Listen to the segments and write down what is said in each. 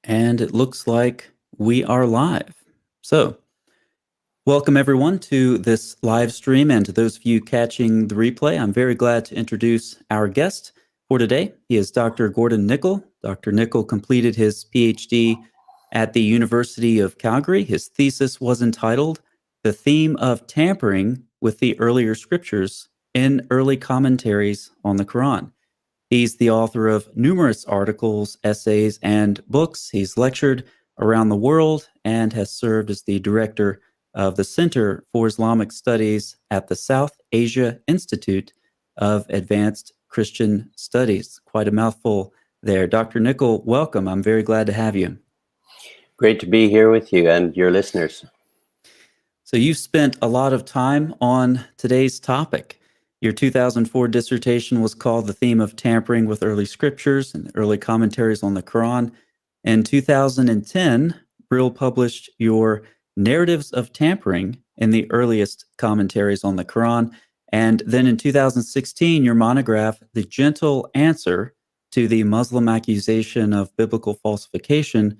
And it looks like we are live. So, welcome everyone to this live stream, and to those of you catching the replay, I'm very glad to introduce our guest for today. He is Dr. Gordon Nicol. Dr. Nicol completed his PhD at the University of Calgary. His thesis was entitled "The Theme of Tampering with the Earlier Scriptures in Early Commentaries on the Quran." He's the author of numerous articles, essays, and books. He's lectured around the world and has served as the director of the Center for Islamic Studies at the South Asia Institute of Advanced Christian Studies. Quite a mouthful there. Dr. Nicol, welcome. I'm very glad to have you. Great to be here with you and your listeners. So you've spent a lot of time on today's topic. Your 2004 dissertation was called "The Theme of Tampering with Early Scriptures and Early Commentaries on the Quran." In 2010, Brill published your "Narratives of Tampering in the Earliest Commentaries on the Quran." And then in 2016, your monograph, "The Gentle Answer to the Muslim Accusation of Biblical Falsification,"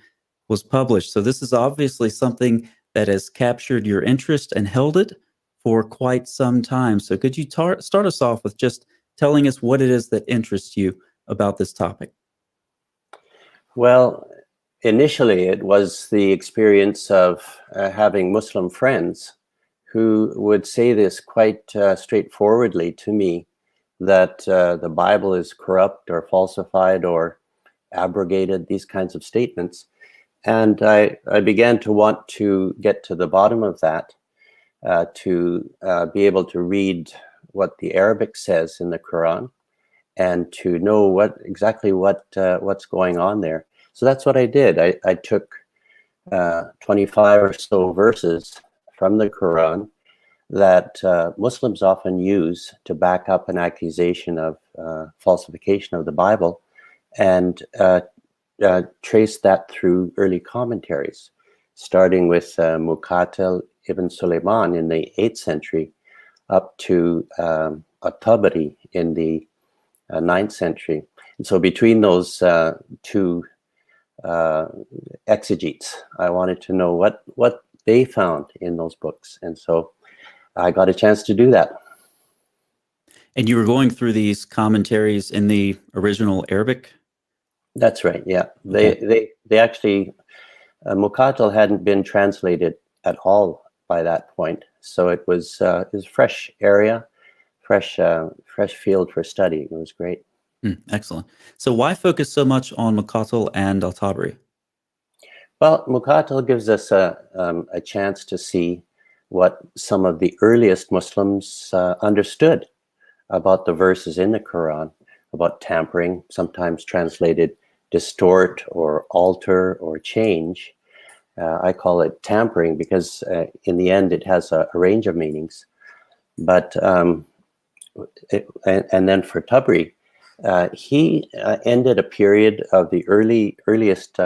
was published. So this is obviously something that has captured your interest and held it for quite some time. So could you start us off with just telling us what it is that interests you about this topic? Well, initially it was the experience of having Muslim friends who would say this quite straightforwardly to me, that the Bible is corrupt or falsified or abrogated, these kinds of statements. And I began to want to get to the bottom of that, to be able to read what the Arabic says in the Quran and to know exactly what's going on there. So that's what I did. I took 25 or so verses from the Quran that Muslims often use to back up an accusation of falsification of the Bible, and trace that through early commentaries, starting with Muqatil ibn Sulaiman in the 8th century up to At-Tabari in the 9th century. And so between those two exegetes, I wanted to know what they found in those books. And so I got a chance to do that. And you were going through these commentaries in the original Arabic? That's right, yeah. Okay. They actually, Muqatil hadn't been translated at all by that point. So it was a fresh area, fresh field for study. It was great. Excellent. So why focus so much on Muqatil and Al-Tabari? Well, Muqatil gives us a chance to see what some of the earliest Muslims understood about the verses in the Quran, about tampering, sometimes translated distort or alter or change. I call it tampering because in the end it has a range of meanings. But and then for Tabari, he ended a period of the earliest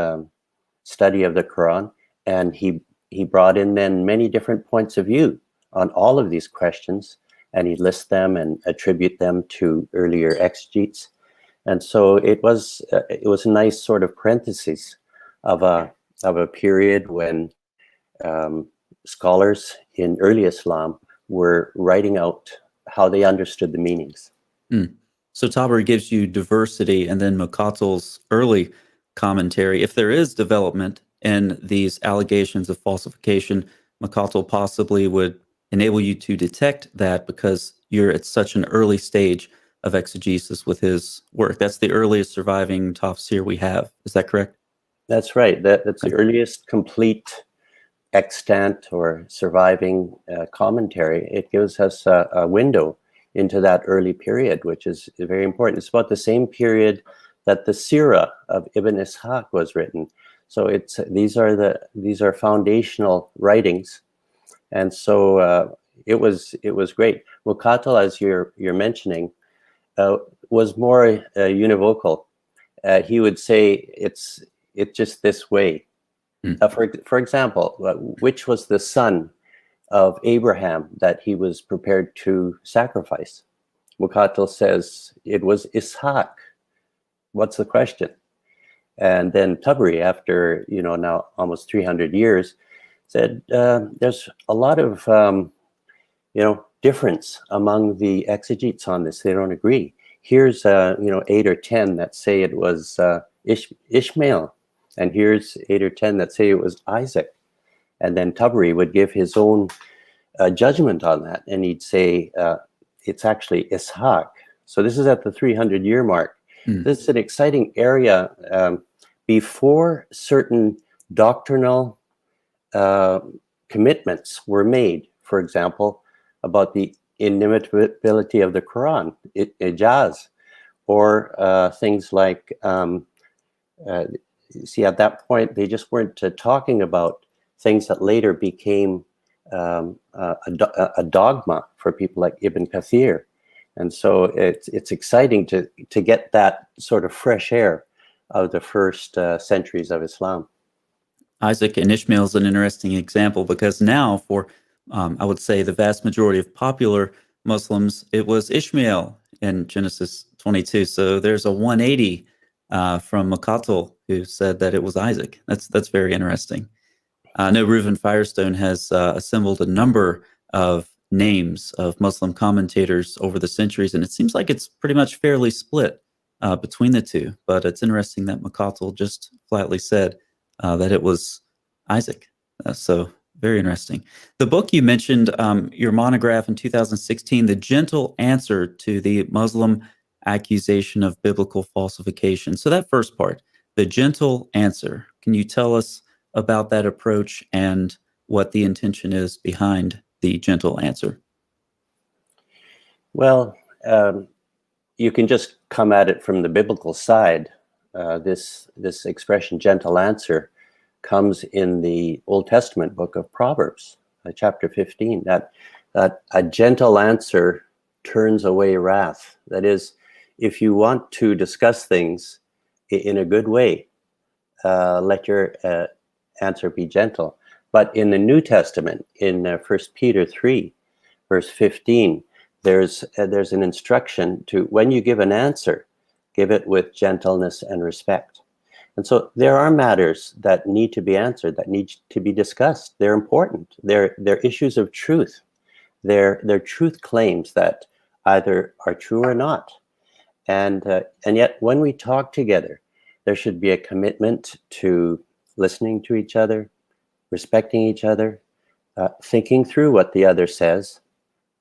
study of the Quran, and he brought in then many different points of view on all of these questions, and he lists them and attribute them to earlier exegetes. And so it was a nice sort of parenthesis of a period when scholars in early Islam were writing out how they understood the meanings. So Tabari gives you diversity, and then Muqatil's early commentary, if there is development in these allegations of falsification, Muqatil possibly would enable you to detect that because you're at such an early stage of exegesis with his work. That's the earliest surviving tafsir we have. Is that correct? That's right. That's the earliest complete extant or surviving commentary. It gives us a window into that early period, which is very important. It's about the same period that the Sirah of Ibn Ishaq was written. So these are foundational writings, and so it was great. Muqatil, as you're mentioning, was more univocal. He would say it's just this way. For example, which was the son of Abraham that he was prepared to sacrifice? Muqatil says it was Ishaq. What's the question? And then Tabari, after now almost 300 years, said there's a lot of difference among the exegetes on this. They don't agree. Here's 8 or 10 that say it was Ishmael, and here's 8 or 10 that say it was Isaac. And then Tabari would give his own judgment on that, and he'd say it's actually Ishaq. So this is at the 300-year mark. This is an exciting area. Before certain doctrinal commitments were made, for example, about the inimitability of the Quran, ijaz, or things like, see, at that point, they just weren't talking about things that later became a dogma for people like Ibn Kathir. And so it's exciting to get that sort of fresh air of the first centuries of Islam. Isaac and Ishmael is an interesting example because now for, I would say, the vast majority of popular Muslims, it was Ishmael in Genesis 22. So there's a 180 from Makatul who said that it was Isaac. That's very interesting. I know Reuven Firestone has assembled a number of names of Muslim commentators over the centuries, and it seems like it's pretty much fairly split between the two. But it's interesting that Makatul just flatly said that it was Isaac. So very interesting. The book you mentioned, your monograph in 2016, The Gentle Answer to the Muslim Accusation of Biblical Falsification. So that first part, The Gentle Answer, can you tell us about that approach and what the intention is behind the gentle answer? Well, you can just come at it from the biblical side. This expression, gentle answer, comes in the Old Testament book of Proverbs, chapter 15, that a gentle answer turns away wrath. That is, if you want to discuss things in a good way, let your answer be gentle. But in the New Testament, in 1 Peter 3, verse 15, there's an instruction to, when you give an answer, give it with gentleness and respect. And so there are matters that need to be answered, that need to be discussed. They're important. They're issues of truth. They're truth claims that either are true or not. And yet when we talk together, there should be a commitment to listening to each other, respecting each other, thinking through what the other says,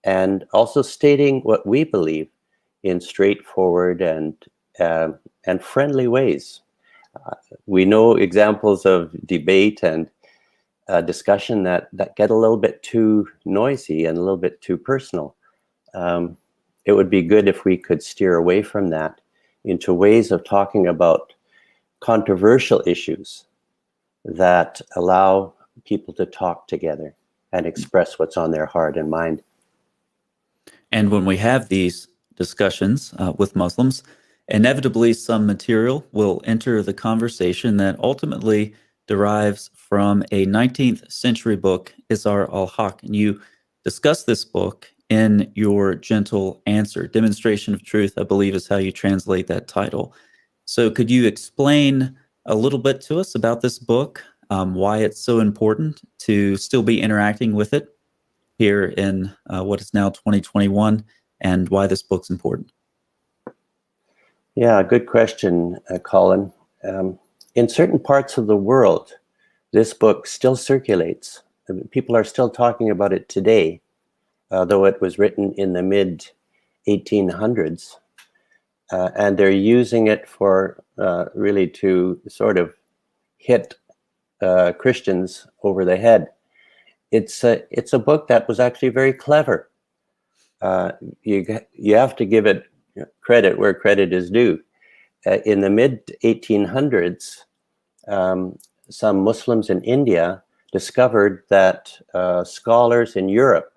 and also stating what we believe in straightforward and friendly ways. We know examples of debate and discussion that get a little bit too noisy and a little bit too personal. It would be good if we could steer away from that into ways of talking about controversial issues that allow people to talk together and express what's on their heart and mind. And when we have these discussions with Muslims, inevitably some material will enter the conversation that ultimately derives from a 19th century book, Izar al-Haq. And you discuss this book in your Gentle Answer. Demonstration of Truth, I believe, is how you translate that title. So could you explain a little bit to us about this book, why it's so important to still be interacting with it here in what is now 2021, and why this book's important? Yeah, good question, Colin. In certain parts of the world, this book still circulates. People are still talking about it today, though it was written in the mid-1800s. And they're using it for really to sort of hit Christians over the head. It's a book that was actually very clever. You have to give it credit where credit is due. In the mid-1800s, some Muslims in India discovered that scholars in Europe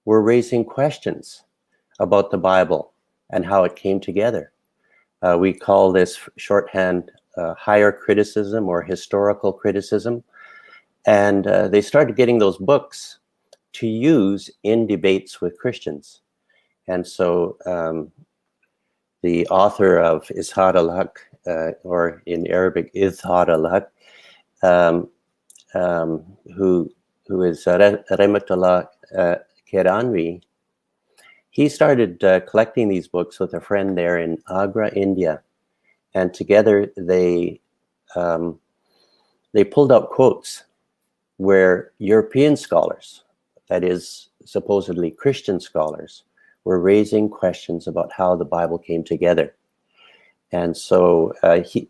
were raising questions about the Bible and how it came together. We call this shorthand higher criticism or historical criticism. And they started getting those books to use in debates with Christians. And so the author of Izar al-Haq or in Arabic, Izhar al-Haq, um, who is Rahmatullah Kiranwi. He started collecting these books with a friend there in Agra, India, and together they pulled out quotes where European scholars, that is supposedly Christian scholars, were raising questions about how the Bible came together. And so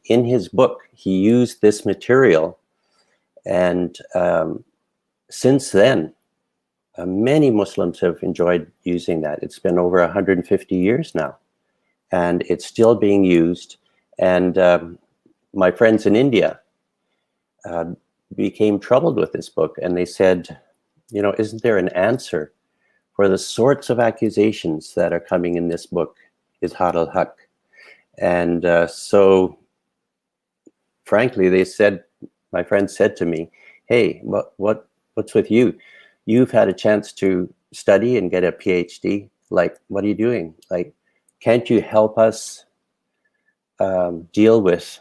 in his book, he used this material, and since then, many Muslims have enjoyed using that. It's been over 150 years now, and it's still being used. And my friends in India became troubled with this book, and they said, you know, isn't there an answer for the sorts of accusations that are coming in this book, Izhar al-Haq? And so, frankly, they said, my friend said to me, hey, what's with you? You've had a chance to study and get a PhD. Like, what are you doing? Like, can't you help us deal with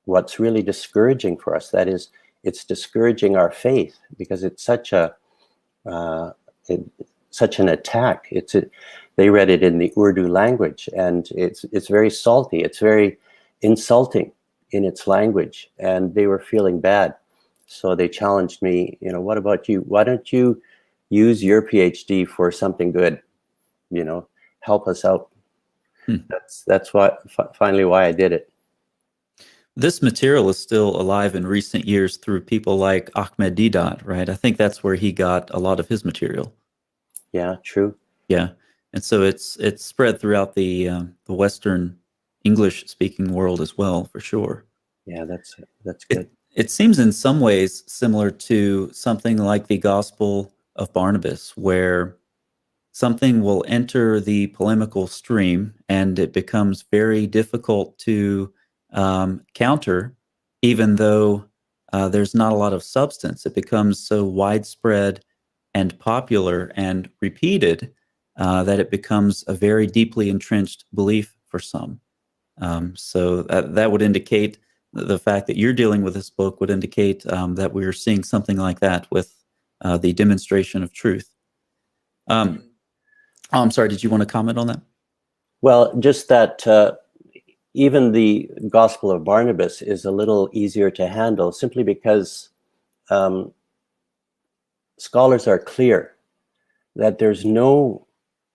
what's really discouraging for us? That is, it's discouraging our faith because it's such a such an attack. They read it in the Urdu language, and it's very salty. It's very insulting in its language, and they were feeling bad. So they challenged me, you know, what about you? Why don't you use your PhD for something good? You know, help us out. That's finally why I did it. This material is still alive in recent years through people like Ahmed Deedat, right? I think that's where he got a lot of his material. Yeah, true. Yeah, and so it's spread throughout the Western English-speaking world as well, for sure. Yeah, that's good. It seems in some ways similar to something like the Gospel of Barnabas, where something will enter the polemical stream and it becomes very difficult to counter, even though there's not a lot of substance. It becomes so widespread and popular and repeated that it becomes a very deeply entrenched belief for some. So that would indicate the fact that you're dealing with this book would indicate that we're seeing something like that with the demonstration of truth. I'm sorry, did you want to comment on that? Well, just that even the Gospel of Barnabas is a little easier to handle simply because scholars are clear that there's no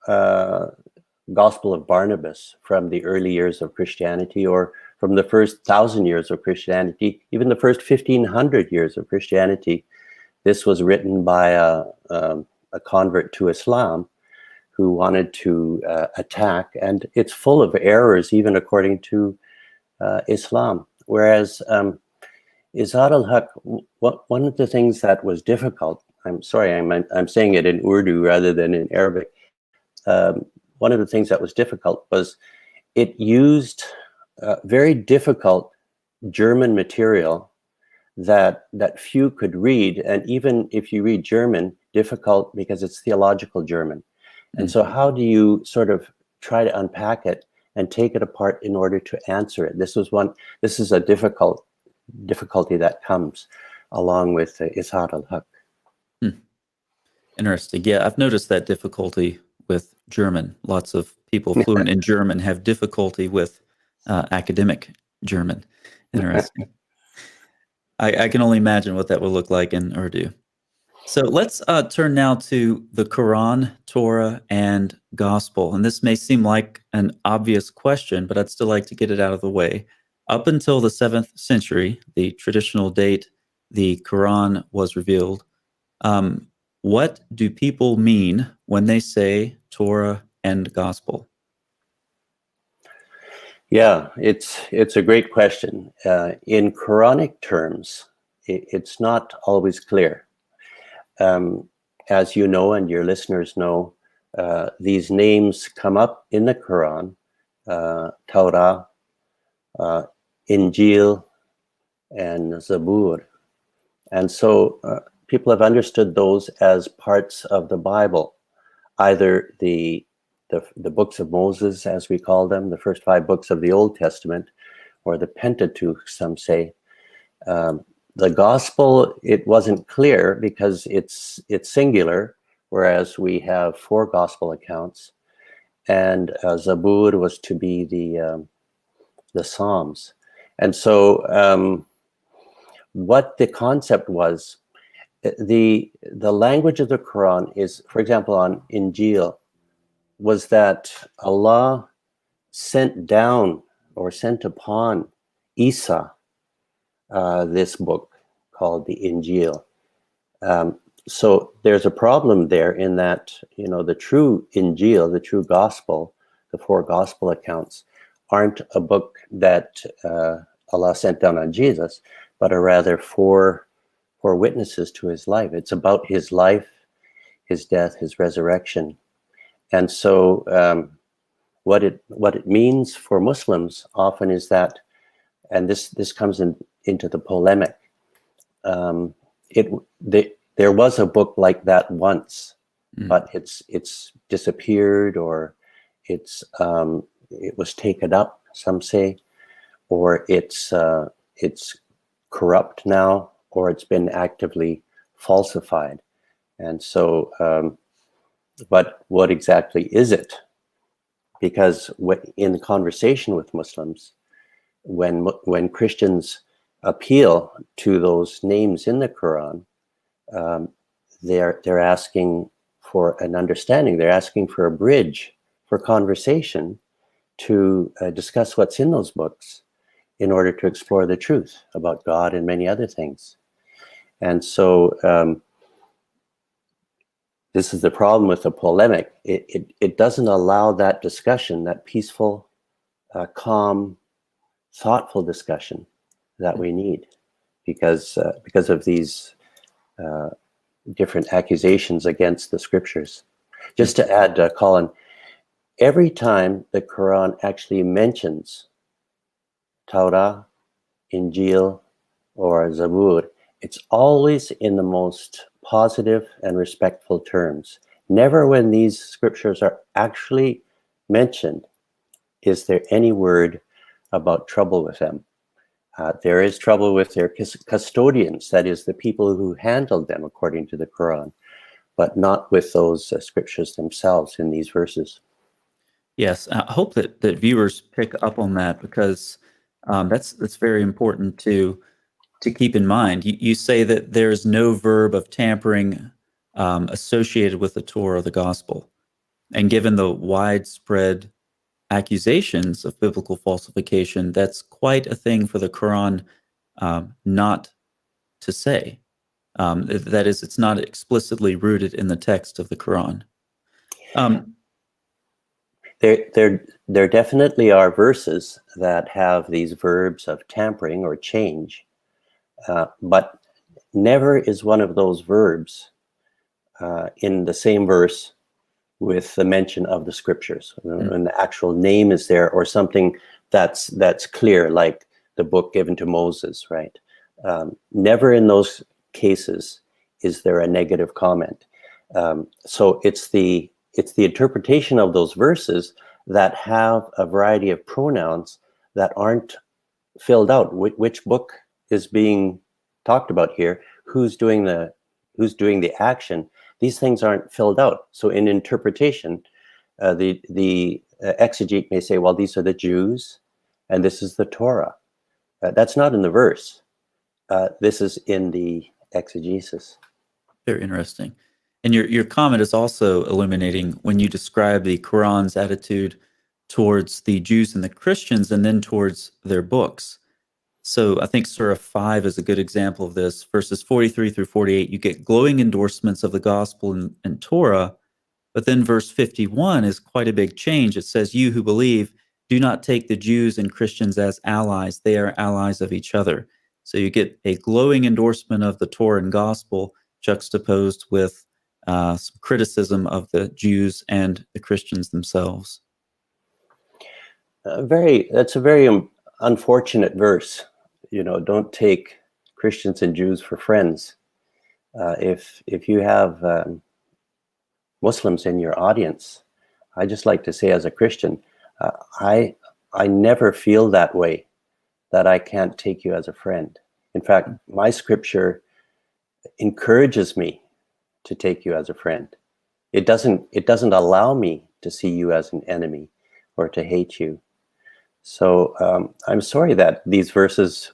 Gospel of Barnabas from the early years of Christianity or from the first 1,000 years of Christianity, even the first 1,500 years of Christianity. This was written by a convert to Islam who wanted to attack, and it's full of errors, even according to Islam. Whereas Izhar al-Haq, one of the things that was difficult, I'm sorry, I'm saying it in Urdu rather than in Arabic. One of the things that was difficult was it used very difficult German material that few could read, and even if you read German, difficult because it's theological German. And so how do you sort of try to unpack it and take it apart in order to answer it? This is a difficulty that comes along with Izhar al-Haq. Interesting. Yeah, I've noticed that difficulty with German. Lots of people fluent in German have difficulty with academic German. Interesting. I can only imagine what that would look like in Urdu. So let's turn now to the Quran, Torah, and Gospel. And this may seem like an obvious question, but I'd still like to get it out of the way. Up until the 7th century, the traditional date the Quran was revealed, what do people mean when they say Torah and Gospel? Yeah, it's a great question. In Quranic terms, it's not always clear. As you know, and your listeners know, these names come up in the Quran, Torah, Injil, and Zabur. And so people have understood those as parts of the Bible, either the books of Moses, as we call them, the first 5 books of the Old Testament, or the Pentateuch, some say. The gospel, it wasn't clear because it's singular, whereas we have 4 gospel accounts, and Zabur was to be the Psalms. And so what the concept was, the language of the Quran is, for example, on Injil, was that Allah sent down or sent upon Isa this book called the Injil. So there's a problem there in that, the true Injil, the true gospel, the 4 gospel accounts, aren't a book that Allah sent down on Jesus, but are rather 4 witnesses to his life. It's about his life, his death, his resurrection. And so what it means for Muslims often is that, and this comes into the polemic, there was a book like that once, but it's disappeared, or it was taken up, some say, or it's corrupt now, or it's been actively falsified. And so, but what exactly is it? Because in conversation with Muslims, when Christians appeal to those names in the Quran, they're asking for an understanding. They're asking for a bridge for conversation to discuss what's in those books in order to explore the truth about God and many other things. And so this is the problem with the polemic. It doesn't allow that discussion, that peaceful, calm, thoughtful discussion that we need, because of these different accusations against the scriptures. Just to add, Colin, every time the Quran actually mentions Torah, Injil, or Zabur, it's always in the most positive and respectful terms. Never when these scriptures are actually mentioned is there any word about trouble with them. There is trouble with their custodians, that is, the people who handled them according to the Quran, but not with those scriptures themselves in these verses. Yes, I hope that viewers pick up on that, because that's very important to keep in mind. You say that there's no verb of tampering associated with the Torah or the gospel, and given the widespread accusations of biblical falsification, that's quite a thing for the Quran not to say. That is, it's not explicitly rooted in the text of the Quran. There definitely are verses that have these verbs of tampering or change, but never is one of those verbs in the same verse with the mention of the scriptures. When the actual name is there, or something that's clear, like the book given to Moses, right? Never in those cases is there a negative comment. So it's the interpretation of those verses that have a variety of pronouns that aren't filled out. Which book is being talked about here? Who's doing the action? These things aren't filled out. So in interpretation, the exegete may say, well, these are the Jews, and this is the Torah. That's not in the verse. This is in the exegesis. Very interesting. And your comment is also illuminating when you describe the Quran's attitude towards the Jews and the Christians, and then towards their books. So I think Surah 5 is a good example of this. Verses 43 through 48, you get glowing endorsements of the gospel and Torah. But then verse 51 is quite a big change. It says, you who believe, do not take the Jews and Christians as allies. They are allies of each other. So you get a glowing endorsement of the Torah and gospel juxtaposed with some criticism of the Jews and the Christians themselves. That's a very unfortunate verse. Don't take Christians and Jews for friends. If you have Muslims in your audience, I just like to say, as a Christian, I never feel that way that I can't take you as a friend. In fact, my scripture encourages me to take you as a friend. It doesn't allow me to see you as an enemy or to hate you. So I'm sorry that these verses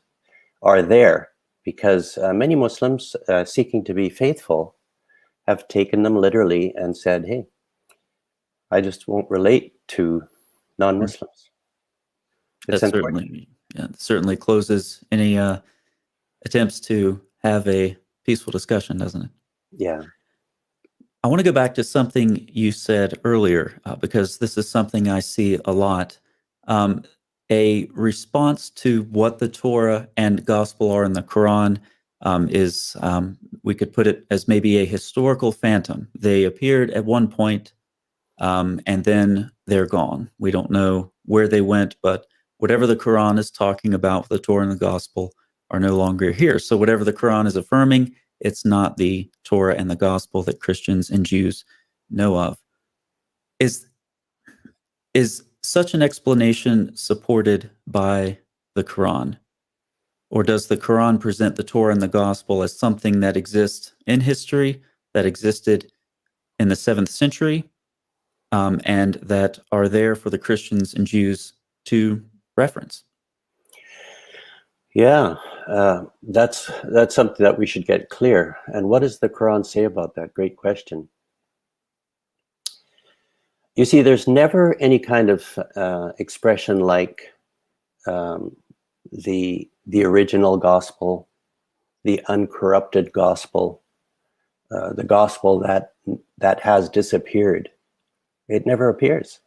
are there, because many Muslims seeking to be faithful have taken them literally and said, hey, I just won't relate to non-Muslims. It's That unfortunate. certainly closes any attempts to have a peaceful discussion, doesn't it? Yeah. I want to go back to something you said earlier, because this is something I see a lot. Um, a response to what the Torah and Gospel are in the Quran is, we could put it as maybe a historical phantom. They appeared at one point, and then they're gone. We don't know where they went, but whatever the Quran is talking about, the Torah and the Gospel are no longer here. So whatever the Quran is affirming, it's not the Torah and the Gospel that Christians and Jews know of. Is such an explanation supported by the Quran? Or does the Quran present the Torah and the Gospel as something that exists in history, that existed in the 7th century, and that are there for the Christians and Jews to reference? Yeah, that's something that we should get clear. And what does the Quran say about that? Great question. You see, there's never any kind of expression like the original gospel, the uncorrupted gospel, the gospel that has disappeared. It never appears.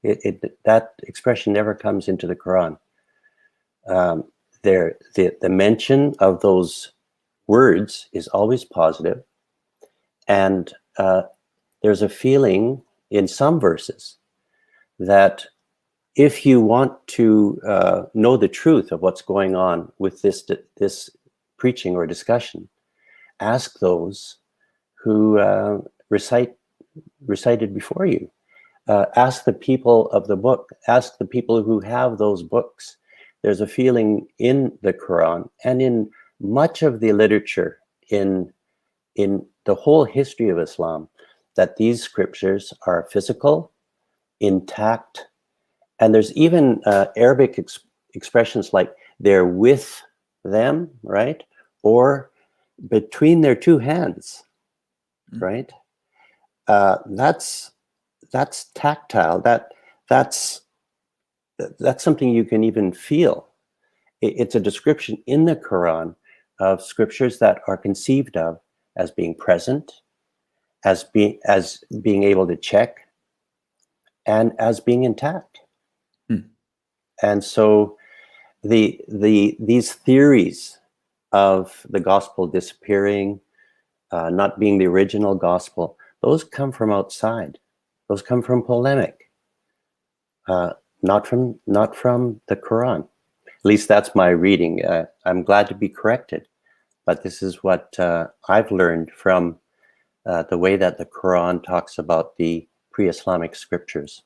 That expression never comes into the Quran. The mention of those words is always positive, and there's a feeling in some verses that if you want to know the truth of what's going on with this preaching or discussion, ask those who recited before you. Ask the people of the book. Ask the people who have those books. There's a feeling in the Quran and in much of the literature in the whole history of Islam that these scriptures are physical, intact, and there's even Arabic expressions like they're with them, right? Or between their two hands, right? That's tactile. That's something you can even feel. It's a description in the Quran of scriptures that are conceived of as being present, as being able to check, and as being intact. And so these theories of the gospel disappearing, not being the original gospel, those come from outside. Those come from polemic, not from the Quran. At least that's my reading. I'm glad to be corrected, but this is what I've learned from the way that the Quran talks about the pre-Islamic scriptures.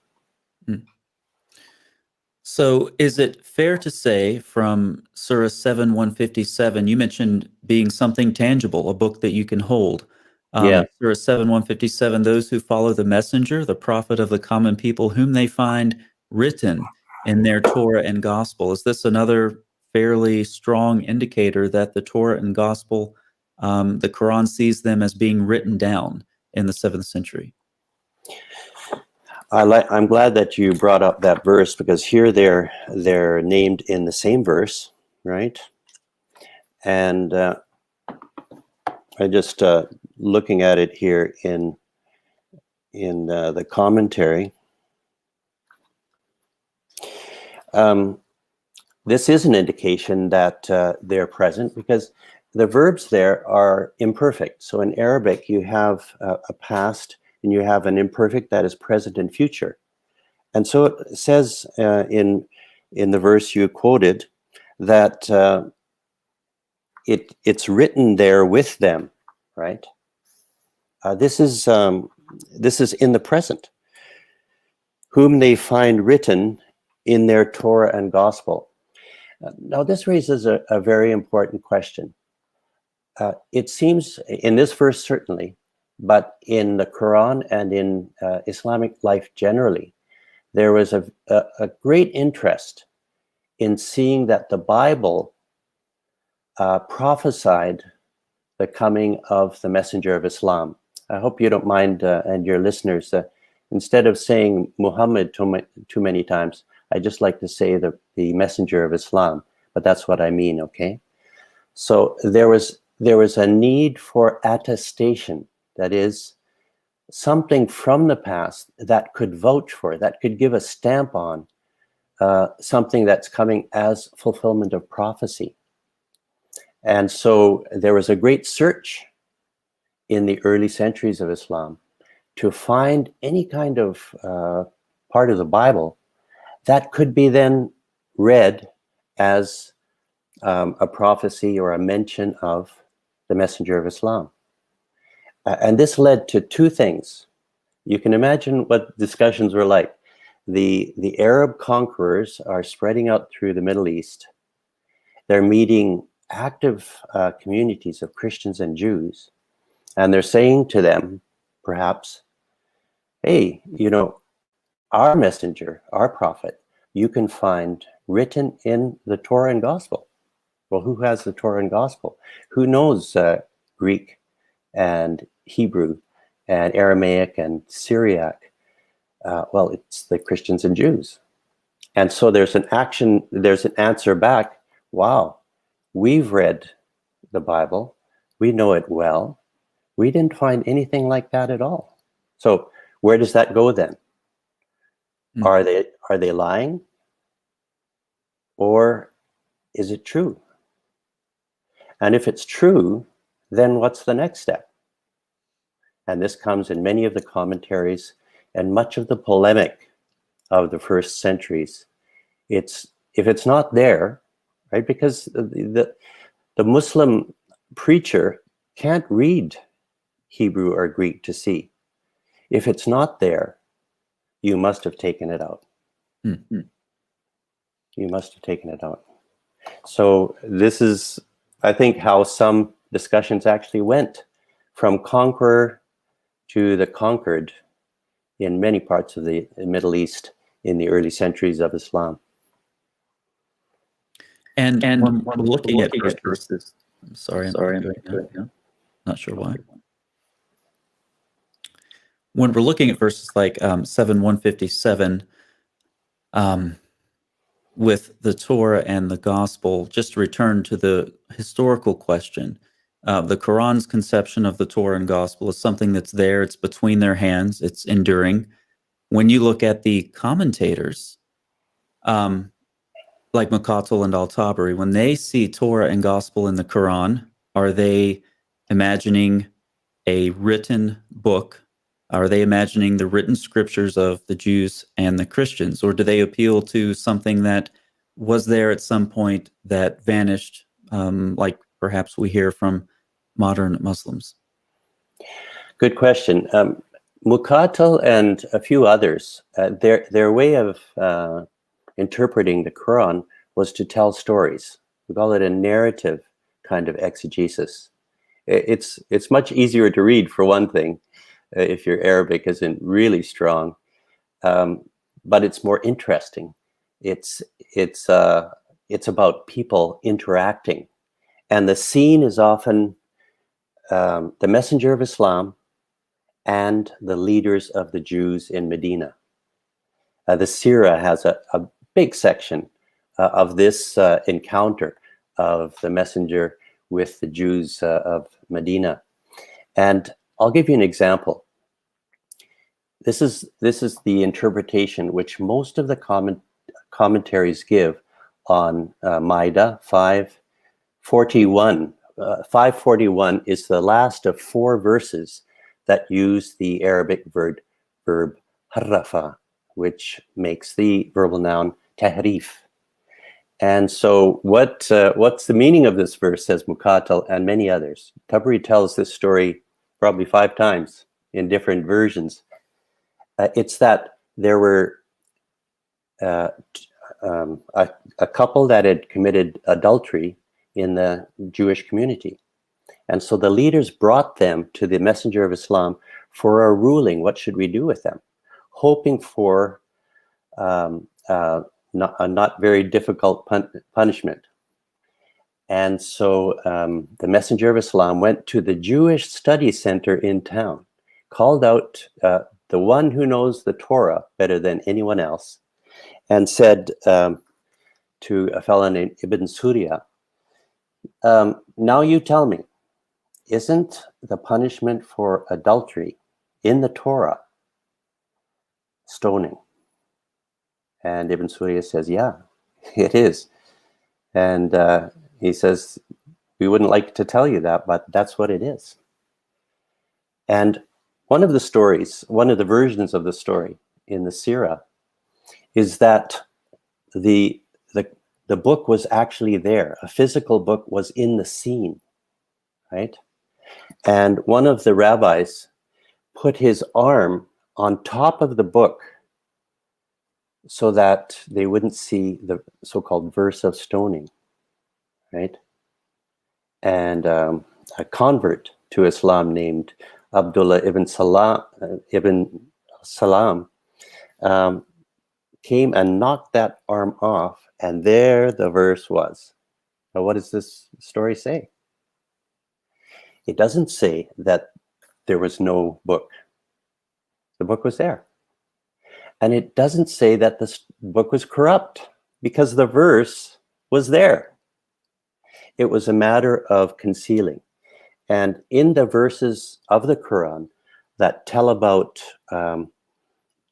So is it fair to say from Surah 7:157, you mentioned being something tangible, a book that you can hold. Yeah. Surah 7:157, those who follow the messenger, the prophet of the common people, whom they find written in their Torah and gospel. Is this another fairly strong indicator that the Torah and gospel, the Quran sees them as being written down in the 7th century? I'm glad that you brought up that verse, because here they're named in the same verse, right? And I just looking at it here in the commentary. This is an indication that they're present, because the verbs there are imperfect. So in Arabic, you have a past and you have an imperfect that is present and future. And so it says in the verse you quoted that it's written there with them, right? This is in the present, whom they find written in their Torah and Gospel. Now, this raises a very important question. It seems in this verse certainly, but in the Quran and in Islamic life generally, there was a great interest in seeing that the Bible prophesied the coming of the messenger of Islam. I hope you don't mind, and your listeners, instead of saying Muhammad too many times, I just like to say the messenger of Islam, but that's what I mean, okay? So there was a need for attestation, that is, something from the past that could vouch for, that could give a stamp on something that's coming as fulfillment of prophecy. And so there was a great search in the early centuries of Islam to find any kind of part of the Bible that could be then read as a prophecy or a mention of the messenger of Islam. And this led to two things. You can imagine what discussions were like. The Arab conquerors are spreading out through the Middle East. They're meeting active communities of Christians and Jews. And they're saying to them, perhaps, hey, you know, our messenger, our prophet, you can find written in the Torah and Gospel. Well, who has the Torah and Gospel? Who knows Greek and Hebrew and Aramaic and Syriac? Well, it's the Christians and Jews. And so there's an answer back. Wow, we've read the Bible. We know it well. We didn't find anything like that at all. So where does that go then? Mm. Are they lying? Or is it true? And if it's true, then what's the next step? And this comes in many of the commentaries and much of the polemic of the first centuries. If it's not there, right? Because the Muslim preacher can't read Hebrew or Greek to see. If it's not there, you must have taken it out. Mm-hmm. You must have taken it out. So this is, I think, how some discussions actually went from conqueror to the conquered in many parts of the Middle East in the early centuries of Islam. And when we're looking at verses, I'm not sure why. When we're looking at verses like 7:157, with the Torah and the Gospel, just to return to the historical question, the Quran's conception of the Torah and Gospel is something that's there. It's between their hands. It's enduring. When you look at the commentators, like Muqatil and Al-Tabari, when they see Torah and Gospel in the Quran, are they imagining a written book? Are they imagining the written scriptures of the Jews and the Christians? Or do they appeal to something that was there at some point that vanished, like perhaps we hear from modern Muslims? Good question. Muqatil and a few others, their way of interpreting the Quran was to tell stories. We call it a narrative kind of exegesis. It's much easier to read, for one thing, if your Arabic isn't really strong, but it's more interesting. It's about people interacting, and the scene is often the messenger of Islam and the leaders of the Jews in Medina. The Sirah has a big section of this encounter of the messenger with the Jews of Medina. And I'll give you an example. This is the interpretation which most of the commentaries give on Maida 541. 541 is the last of 4 verses that use the Arabic verb harrafa, which makes the verbal noun tahrif. And so what's the meaning of this verse, says Muqatil and many others. Tabari tells this story probably 5 times in different versions. It's that there were a couple that had committed adultery in the Jewish community. And so the leaders brought them to the Messenger of Islam for a ruling. What should we do with them? Hoping for a not very difficult punishment. And so the Messenger of Islam went to the Jewish study center in town, called out the one who knows the Torah better than anyone else, and said to a fellow named Ibn Surya, now you tell me, isn't the punishment for adultery in the Torah stoning? And Ibn Surya says, yeah, it is. And he says, we wouldn't like to tell you that, but that's what it is. And one of the stories, one of the versions of the story in the Sirah is that the book was actually there. A physical book was in the scene, right? And one of the rabbis put his arm on top of the book so that they wouldn't see the so-called verse of stoning, right? And a convert to Islam named Abdullah ibn Salam came and knocked that arm off, and there the verse was. Now, what does this story say? It doesn't say that there was no book. The book was there. And it doesn't say that the book was corrupt, because the verse was there. It was a matter of concealing. And in the verses of the Quran that tell about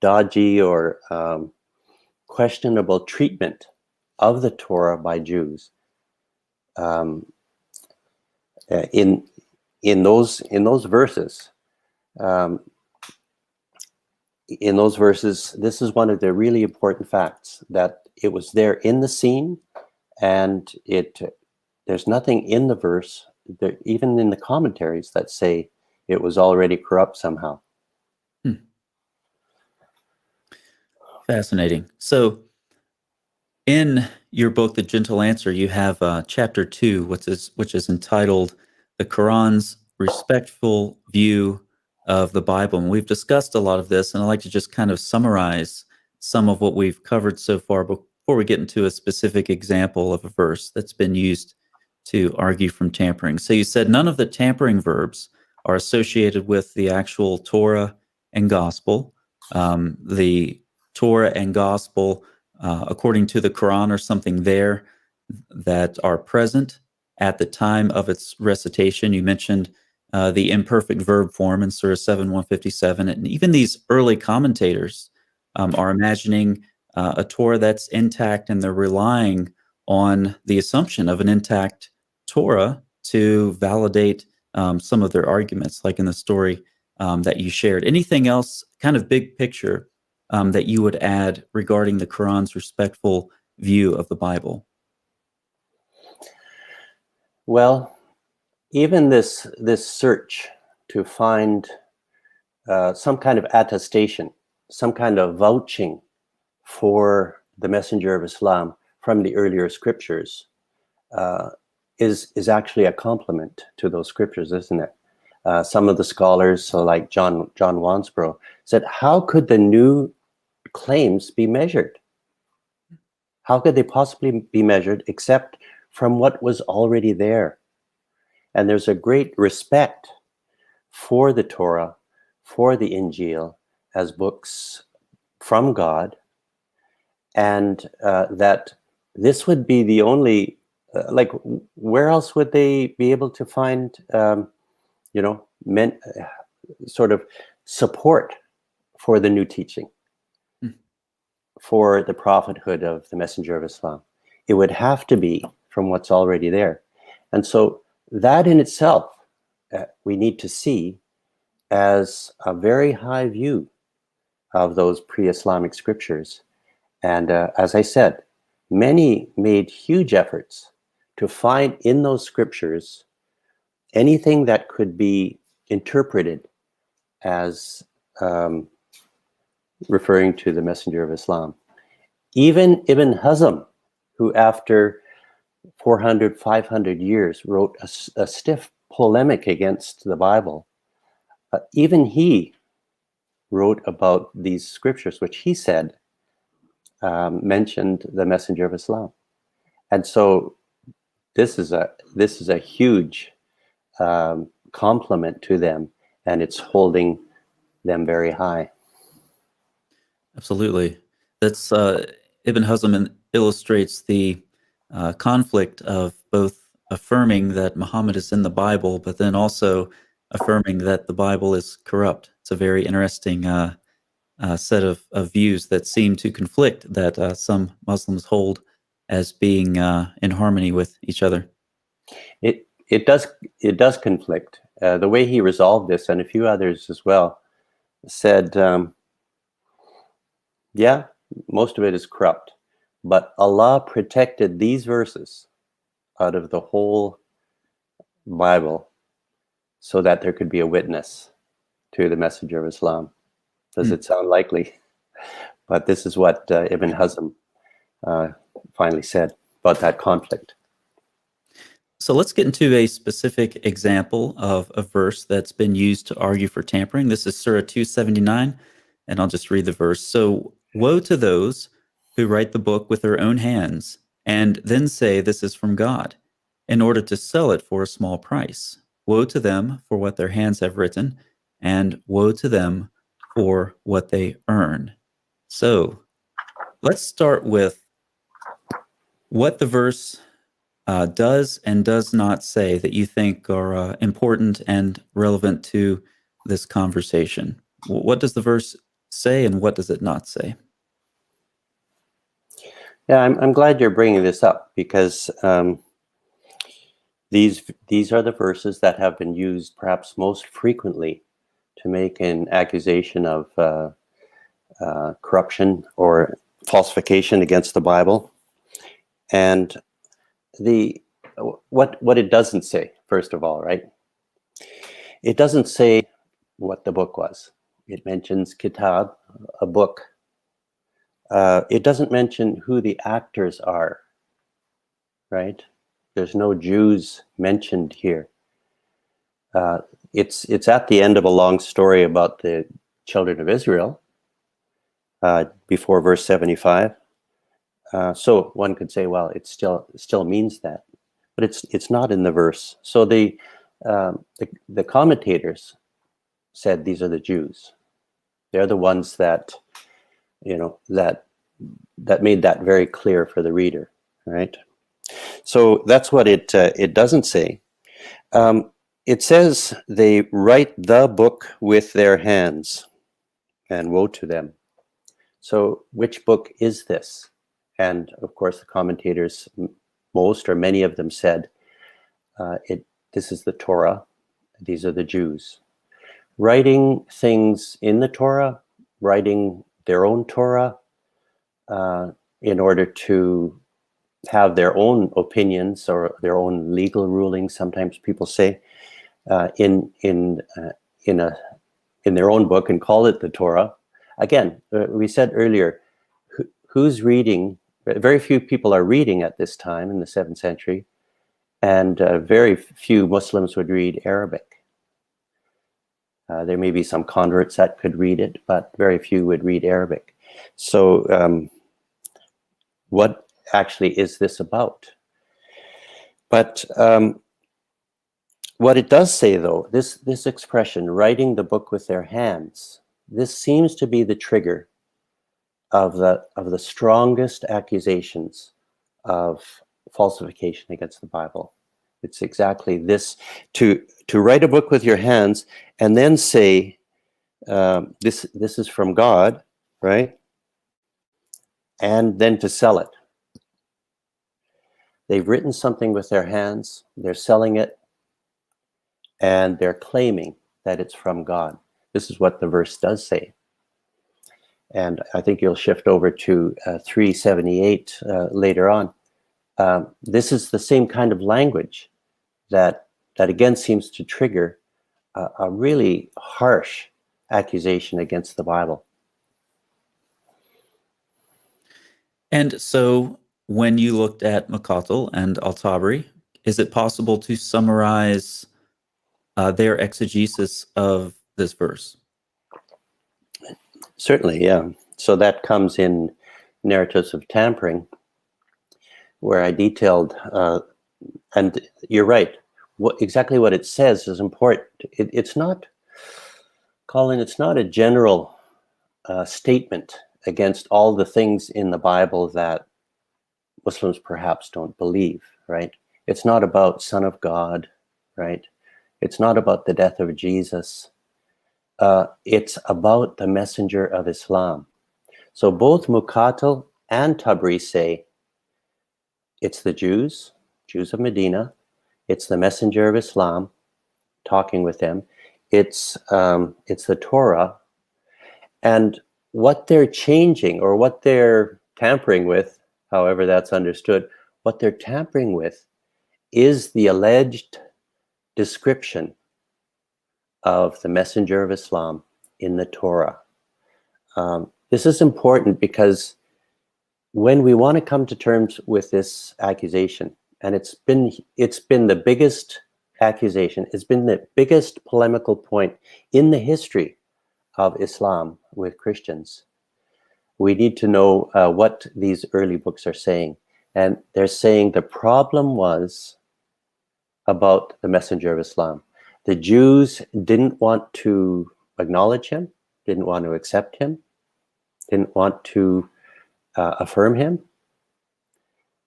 dodgy or questionable treatment of the Torah by Jews, in those verses, this is one of the really important facts, that it was there in the scene, and there's nothing in the verse, even in the commentaries, that say it was already corrupt somehow. Fascinating. So in your book, The Gentle Answer, you have chapter 2, which is entitled The Quran's Respectful View of the Bible. And we've discussed a lot of this, and I'd like to just kind of summarize some of what we've covered so far before we get into a specific example of a verse that's been used to argue from tampering. So you said none of the tampering verbs are associated with the actual Torah and Gospel. The Torah and Gospel, according to the Quran, are something there that are present at the time of its recitation. You mentioned the imperfect verb form in Surah 7:157, and even these early commentators are imagining a Torah that's intact, and they're relying on the assumption of an intact Torah to validate some of their arguments, like in the story that you shared. Anything else, kind of big picture, that you would add regarding the Quran's respectful view of the Bible? Well, even this search to find some kind of attestation, some kind of vouching for the Messenger of Islam from the earlier scriptures is actually a compliment to those scriptures, isn't it? Some of the scholars, so like John Wansbrough, said, how could the new claims be measured? How could they possibly be measured except from what was already there? And there's a great respect for the Torah, for the Injil as books from God, and that this would be the only, like, where else would they be able to find, sort of support for the new teaching, for the prophethood of the Messenger of Islam? It would have to be from what's already there. And so that in itself, we need to see as a very high view of those pre-Islamic scriptures. And as I said, many made huge efforts to find in those scriptures anything that could be interpreted as referring to the Messenger of Islam. Even Ibn Hazm, who after 400, 500 years wrote a stiff polemic against the Bible, even he wrote about these scriptures, which he said mentioned the messenger of Islam. And so this is a huge compliment to them, and it's holding them very high. Absolutely. That's Ibn Hazm illustrates the conflict of both affirming that Muhammad is in the Bible, but then also affirming that the Bible is corrupt. It's a very interesting set of views that seem to conflict, that some Muslims hold as being in harmony with each other. It does conflict. The way he resolved this, and a few others as well, said, yeah, most of it is corrupt, but Allah protected these verses out of the whole Bible so that there could be a witness to the messenger of Islam. Does it sound likely? But this is what Ibn Hazm finally said about that conflict. So let's get into a specific example of a verse that's been used to argue for tampering. This is Surah 279, and I'll just read the verse. So, woe to those who write the book with their own hands and then say this is from God in order to sell it for a small price. Woe to them for what their hands have written, and woe to them for what they earn. So let's start with what the verse does and does not say that you think are important and relevant to this conversation. What does the verse say and what does it not say? Yeah, I'm glad you're bringing this up, because these are the verses that have been used perhaps most frequently to make an accusation of corruption or falsification against the Bible. And what it doesn't say, first of all, right? It doesn't say what the book was. It mentions kitab, a book. It doesn't mention who the actors are, right? There's no Jews mentioned here. It's at the end of a long story about the children of Israel, before verse 75. So one could say, well, it still means that, but it's not in the verse. So the commentators said these are the Jews. They're the ones that that made that very clear for the reader, right? So that's what it doesn't say. It says they write the book with their hands, and woe to them. So which book is this? And of course, the commentators, most or many of them said, this is the Torah. These are the Jews. Writing things in the Torah, writing their own Torah, in order to have their own opinions or their own legal rulings. Sometimes people say in their own book and call it the Torah. Again, we said earlier, who's reading? Very few people are reading at this time in the 7th century, and very few Muslims would read Arabic. There may be some converts that could read it, but very few would read Arabic. So what actually is this about? But what it does say, though, this expression, writing the book with their hands, this seems to be the trigger of the strongest accusations of falsification against the Bible. It's exactly this, to write a book with your hands and then say, this is from God, right? And then to sell it. They've written something with their hands, they're selling it, and they're claiming that it's from God. This is what the verse does say. And I think you'll shift over to 378 later on. This is the same kind of language that again seems to trigger a really harsh accusation against the Bible. And so when you looked at Muqatil and Al-Tabari, is it possible to summarize their exegesis of this verse? Certainly, yeah. So that comes in Narratives of Tampering, where I detailed, and you're right, exactly what it says is important. It's not, Colin, it's not a general statement against all the things in the Bible that Muslims perhaps don't believe, right? It's not about Son of God, right? It's not about the death of Jesus. It's about the messenger of Islam. So both Muqatil and Tabri say it's the Jews of Medina. It's the messenger of Islam talking with them. It's the Torah. And what they're changing, or what they're tampering with, however that's understood, what they're tampering with is the alleged description of the messenger of Islam in the Torah. This is important because when we want to come to terms with this accusation, and it's been the biggest accusation, it's been the biggest polemical point in the history of Islam with Christians, we need to know what these early books are saying. And they're saying the problem was about the messenger of Islam. The Jews didn't want to acknowledge him, didn't want to accept him, didn't want to affirm him.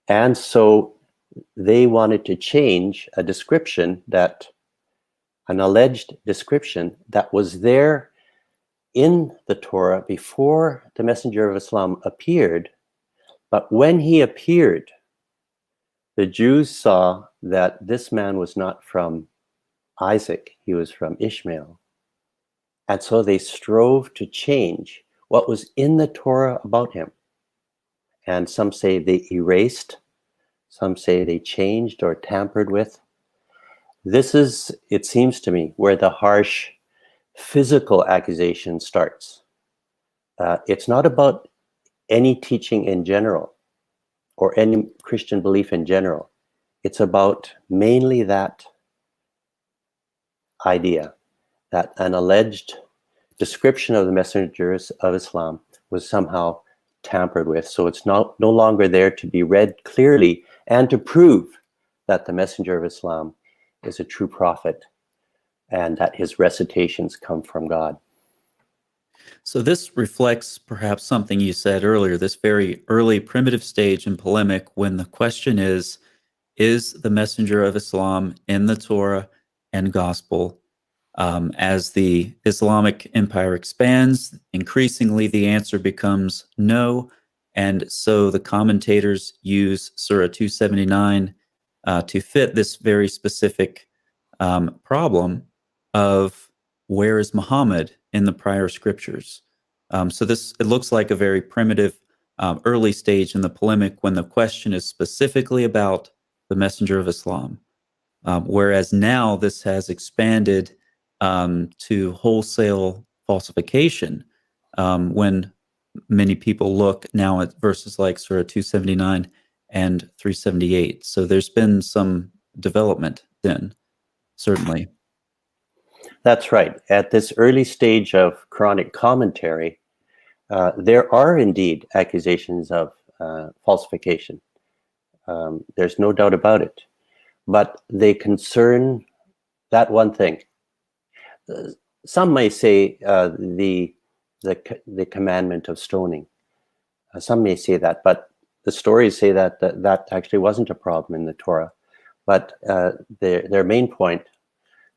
And so they wanted to change a description, an alleged description that was there in the Torah before the messenger of Islam appeared. But when he appeared, the Jews saw that this man was not from Isaac, he was from Ishmael. And so they strove to change what was in the Torah about him. And some say they erased, some say they changed or tampered with. This is, it seems to me, where the harsh physical accusation starts. It's not about any teaching in general or any Christian belief in general. It's about mainly that idea that an alleged description of the messengers of Islam was somehow tampered with. So it's no longer there to be read clearly and to prove that the messenger of Islam is a true prophet and that his recitations come from God. So this reflects perhaps something you said earlier, this very early primitive stage in polemic when the question is the messenger of Islam in the Torah and gospel? As the Islamic empire expands, increasingly the answer becomes no. And so the commentators use Surah 279 to fit this very specific problem of where is Muhammad in the prior scriptures. So it looks like a very primitive early stage in the polemic when the question is specifically about the messenger of Islam. Whereas now this has expanded to wholesale falsification when many people look now at verses like Surah 279 and 378. So there's been some development then, certainly. That's right. At this early stage of Quranic commentary, there are indeed accusations of falsification. There's no doubt about it. But they concern that one thing. Some may say the commandment of stoning. Some may say that, but the stories say that actually wasn't a problem in the Torah. But their main point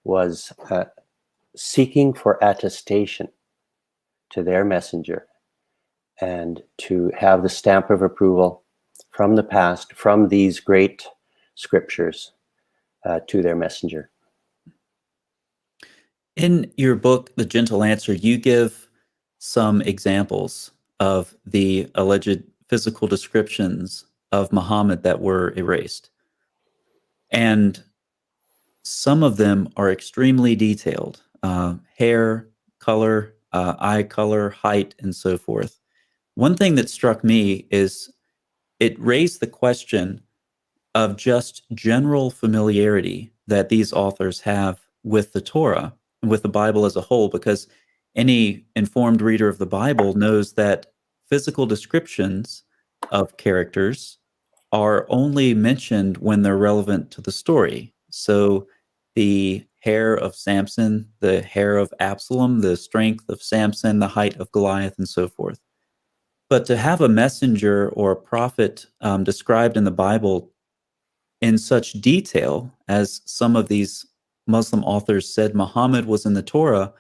was seeking for attestation to their messenger and to have the stamp of approval from the past, from these great scriptures to their messenger. In your book, The Gentle Answer, you give some examples of the alleged physical descriptions of Muhammad that were erased. And some of them are extremely detailed. Hair, color, eye color, height, and so forth. One thing that struck me is it raised the question of just general familiarity that these authors have with the Torah and with the Bible as a whole, because any informed reader of the Bible knows that physical descriptions of characters are only mentioned when they're relevant to the story. So the hair of Samson, the hair of Absalom, the strength of Samson, the height of Goliath, and so forth. But to have a messenger or a prophet described in the Bible in such detail as some of these Muslim authors said Muhammad was in the Torah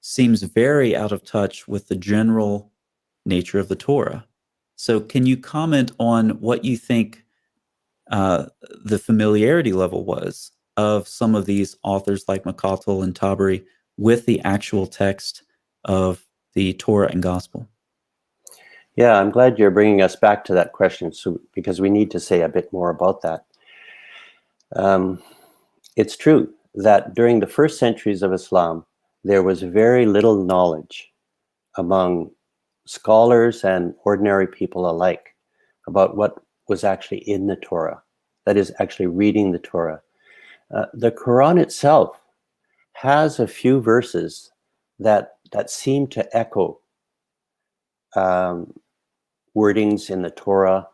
seems very out of touch with the general nature of the Torah. So can you comment on what you think the familiarity level was of some of these authors like McConnell and Tabari with the actual text of the Torah and Gospel? Yeah, I'm glad you're bringing us back to that question, because we need to say a bit more about that. It's true that during the first centuries of Islam, there was very little knowledge among scholars and ordinary people alike about what was actually in the Torah, that is, actually reading the Torah. The Quran itself has a few verses that seem to echo wordings in the Torah.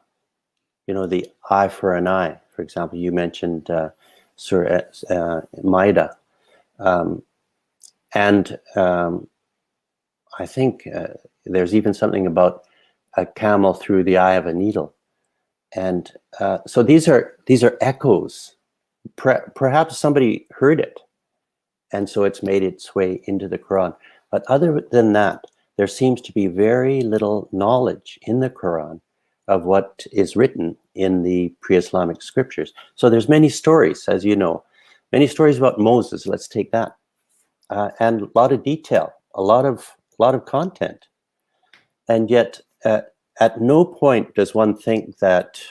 You know, the eye for an eye, for example. You mentioned Surah Maida. I think there's even something about a camel through the eye of a needle. And so these are echoes. Perhaps somebody heard it, and so it's made its way into the Quran. But other than that, there seems to be very little knowledge in the Quran of what is written in the pre-Islamic scriptures. So there's many stories, as you know, many stories about Moses. Let's take that, and a lot of detail, a lot of content, and yet at no point does one think that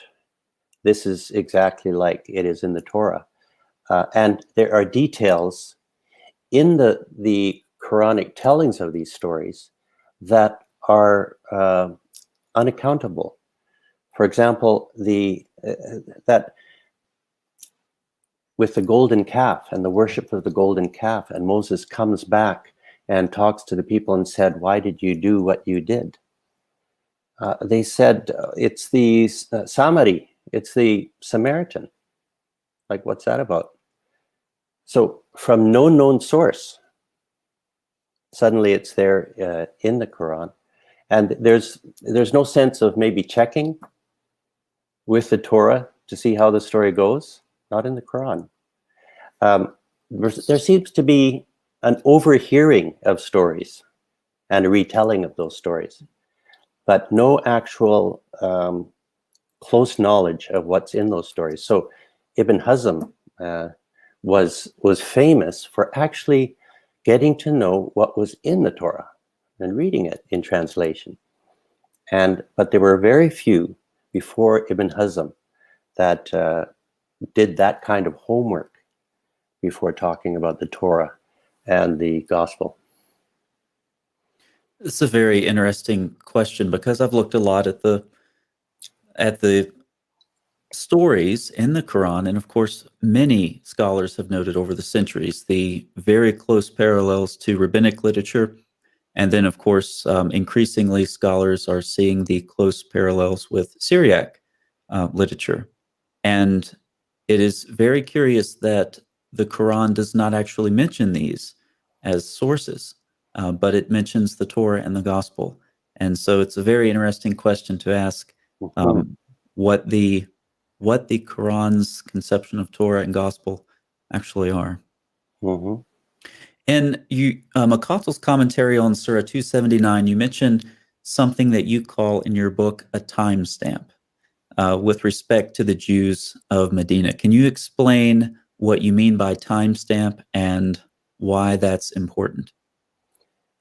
this is exactly like it is in the Torah. And there are details in the Quranic tellings of these stories that are unaccountable. For example, that with the golden calf and the worship of the golden calf, and Moses comes back and talks to the people and said, "Why did you do what you did?" They said, "It's the Samari, it's the Samaritan." Like, what's that about? So from no known source, suddenly it's there in the Quran. And there's no sense of maybe checking with the Torah to see how the story goes. Not in the Quran. There seems to be an overhearing of stories and a retelling of those stories, but no actual close knowledge of what's in those stories. So Ibn Hazm was famous for actually getting to know what was in the Torah and reading it in translation. But there were very few before Ibn Hazm that did that kind of homework before talking about the Torah and the Gospel. It's a very interesting question, because I've looked a lot at the stories in the Quran, and of course, many scholars have noted over the centuries the very close parallels to rabbinic literature, and then, of course, increasingly scholars are seeing the close parallels with Syriac literature. And it is very curious that the Quran does not actually mention these as sources, but it mentions the Torah and the Gospel. And so it's a very interesting question to ask, what the Quran's conception of Torah and Gospel actually are. Mm-hmm. And you, McConnell's commentary on Surah 279, you mentioned something that you call in your book a timestamp with respect to the Jews of Medina. Can you explain what you mean by timestamp and why that's important?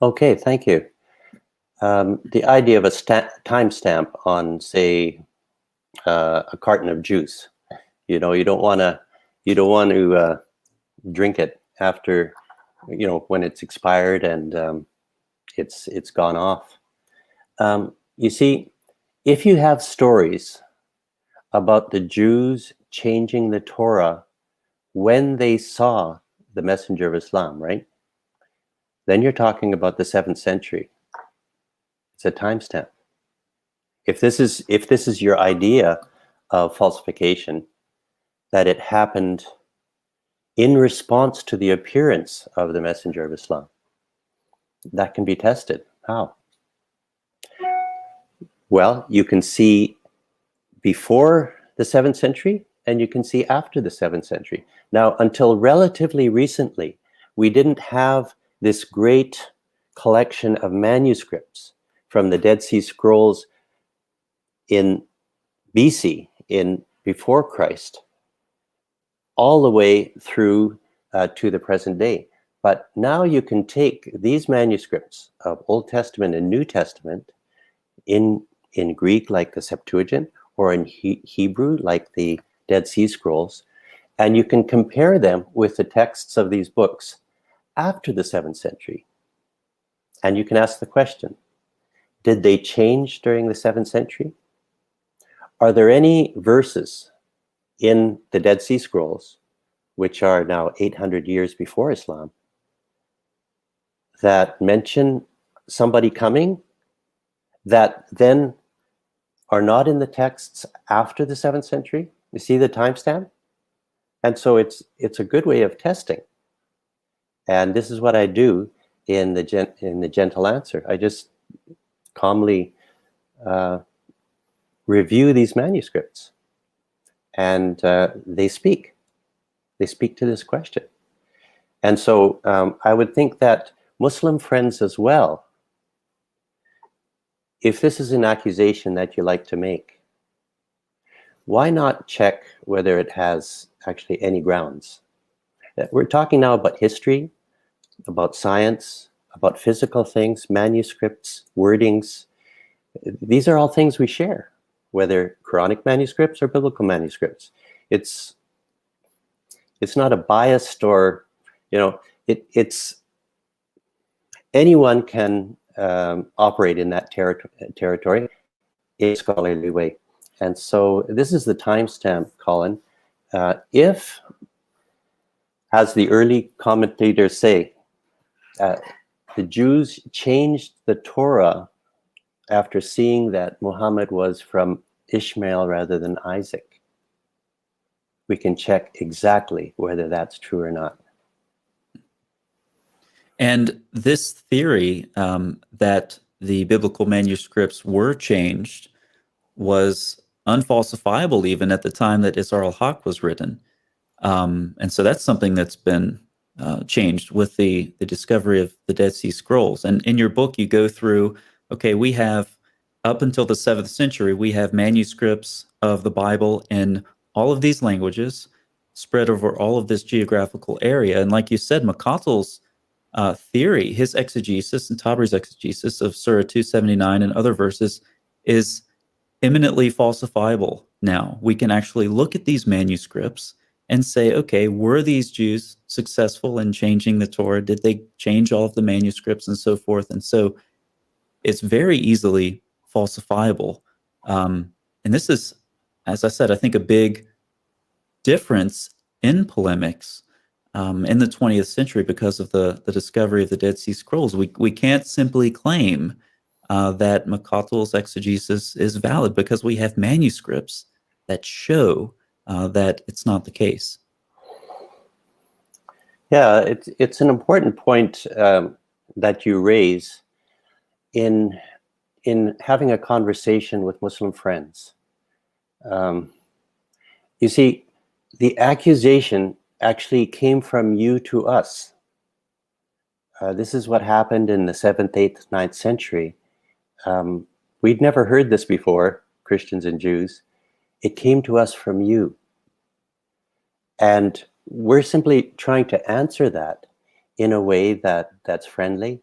Okay, thank you. The idea of a timestamp on, say, a carton of juice. You know, you don't want to drink it after, when it's expired and it's gone off. You see, if you have stories about the Jews changing the Torah when they saw the messenger of Islam, right? Then you're talking about the 7th century. It's a timestamp. If this is your idea of falsification, that it happened in response to the appearance of the messenger of Islam, that can be tested. How? Well, you can see before the 7th century and you can see after the 7th century. Now, until relatively recently, we didn't have this great collection of manuscripts from the Dead Sea Scrolls in BC, in before Christ, all the way through to the present day. But now you can take these manuscripts of Old Testament and New Testament in Greek, like the Septuagint, or in Hebrew, like the Dead Sea Scrolls, and you can compare them with the texts of these books after the 7th century. And you can ask the question, did they change during the 7th century? Are there any verses in the Dead Sea Scrolls, which are now 800 years before Islam, that mention somebody coming that then are not in the texts after the 7th century? You see the timestamp? And so it's a good way of testing. And this is what I do in the gentle answer. I just calmly review these manuscripts, and they speak to this question. And so I would think that Muslim friends as well, if this is an accusation that you like to make, why not check whether it has actually any grounds? We're talking now about history, about science, about physical things, manuscripts, wordings. These are all things we share, whether Quranic manuscripts or biblical manuscripts. It's not a biased, or, it's anyone can operate in that territory in a scholarly way. And so this is the timestamp, Colin. If, as the early commentators say, the Jews changed the Torah after seeing that Muhammad was from Ishmael rather than Isaac, we can check exactly whether that's true or not. And this theory that the biblical manuscripts were changed was unfalsifiable even at the time that Isar al-Haq was written. And so that's something that's been changed with the discovery of the Dead Sea Scrolls. And in your book, you go through, okay, we have, up until the 7th century, we have manuscripts of the Bible in all of these languages spread over all of this geographical area. And like you said, McCaughill's theory, his exegesis and Tabri's exegesis of Surah 279 and other verses is eminently falsifiable now. We can actually look at these manuscripts and say, okay, were these Jews successful in changing the Torah? Did they change all of the manuscripts and so forth? And so it's very easily falsifiable. And this is, as I said, I think a big difference in polemics in the 20th century because of the discovery of the Dead Sea Scrolls. We can't simply claim that McCaughill's exegesis is valid because we have manuscripts that show that it's not the case. Yeah, it's an important point that you raise in having a conversation with Muslim friends. You see, the accusation actually came from you to us. This is what happened in the 7th, 8th, 9th century. We'd never heard this before, Christians and Jews. It came to us from you. And we're simply trying to answer that in a way that's friendly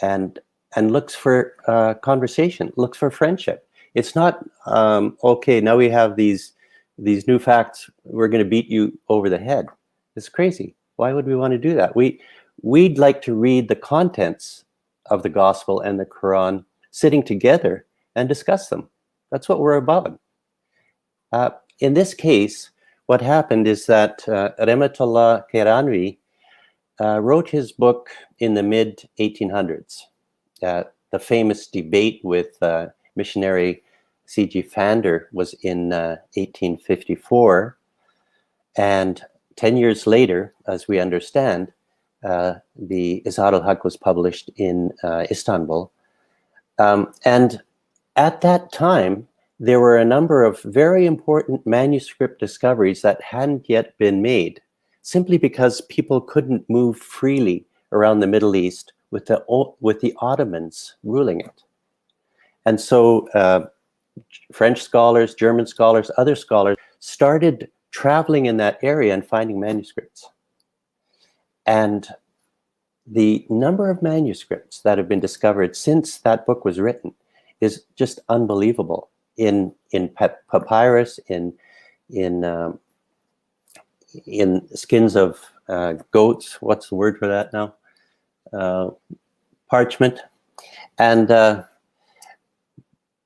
and looks for conversation, looks for friendship. It's not, okay, now we have these new facts, we're going to beat you over the head. It's crazy. Why would we want to do that? We'd like to read the contents of the gospel and the Quran sitting together and discuss them. That's what we're about. In this case, what happened is that Rematullah Keranvi wrote his book in the mid-1800s. The famous debate with missionary C.G. Fander was in 1854. And 10 years later, as we understand, the Izhar al-Haq was published in Istanbul. And at that time, there were a number of very important manuscript discoveries that hadn't yet been made, simply because people couldn't move freely around the Middle East with the Ottomans ruling it. And so French scholars, German scholars, other scholars started traveling in that area and finding manuscripts. And the number of manuscripts that have been discovered since that book was written is just unbelievable. In papyrus, in skins of goats. What's the word for that now? Parchment. And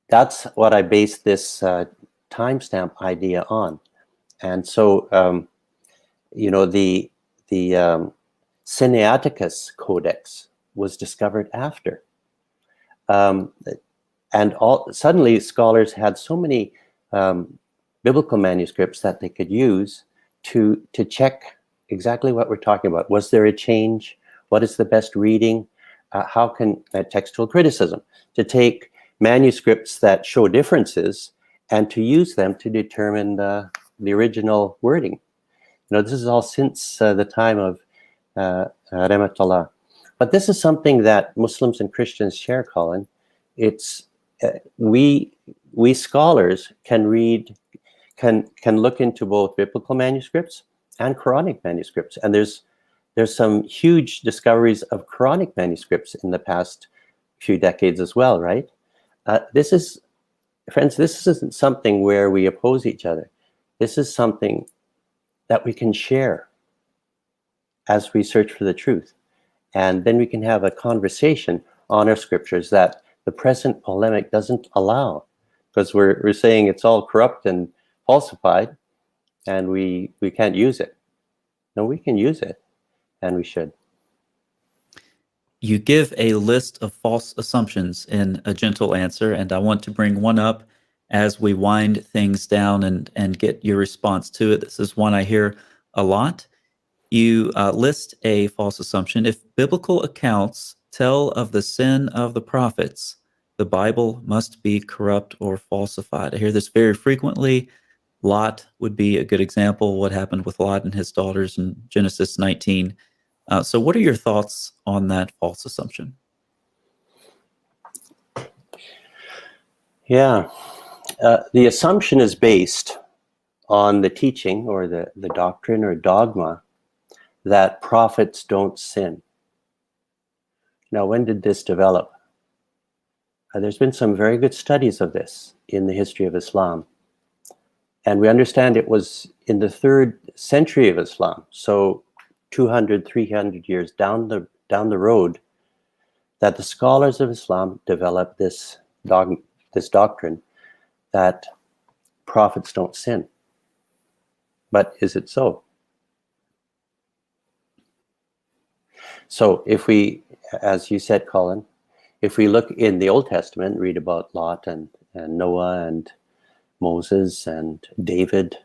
that's what I based this timestamp idea on. And so, you know, the Sinaiticus Codex was discovered after. And suddenly scholars had so many biblical manuscripts that they could use to check exactly what we're talking about. Was there a change? What is the best reading? How can textual criticism, to take manuscripts that show differences and to use them to determine the original wording. You know, this is all since the time of Rahmatullah. But this is something that Muslims and Christians share, Colin. It's we scholars can read, can look into both biblical manuscripts and Quranic manuscripts, and there's some huge discoveries of Quranic manuscripts in the past few decades as well, right? This is, friends, this isn't something where we oppose each other. This is something that we can share as we search for the truth. And then we can have a conversation on our scriptures that the present polemic doesn't allow, because we're saying it's all corrupt and falsified, and we can't use it. No, we can use it, and we should. You give a list of false assumptions in a gentle answer, and I want to bring one up as we wind things down and get your response to it. This is one I hear a lot. You list a false assumption. If biblical accounts tell of the sin of the prophets, the Bible must be corrupt or falsified. I hear this very frequently. Lot would be a good example. What happened with Lot and his daughters in Genesis 19. So what are your thoughts on that false assumption? Yeah, the assumption is based on the teaching or the doctrine or dogma that prophets don't sin. Now, when did this develop? There's been some very good studies of this in the history of Islam. And we understand it was in the 3rd century of Islam, so 200, 300 years down the road, that the scholars of Islam developed this doctrine that prophets don't sin. But is it so? So if we, as you said, Colin, if we look in the Old Testament, read about Lot and Noah and Moses and David,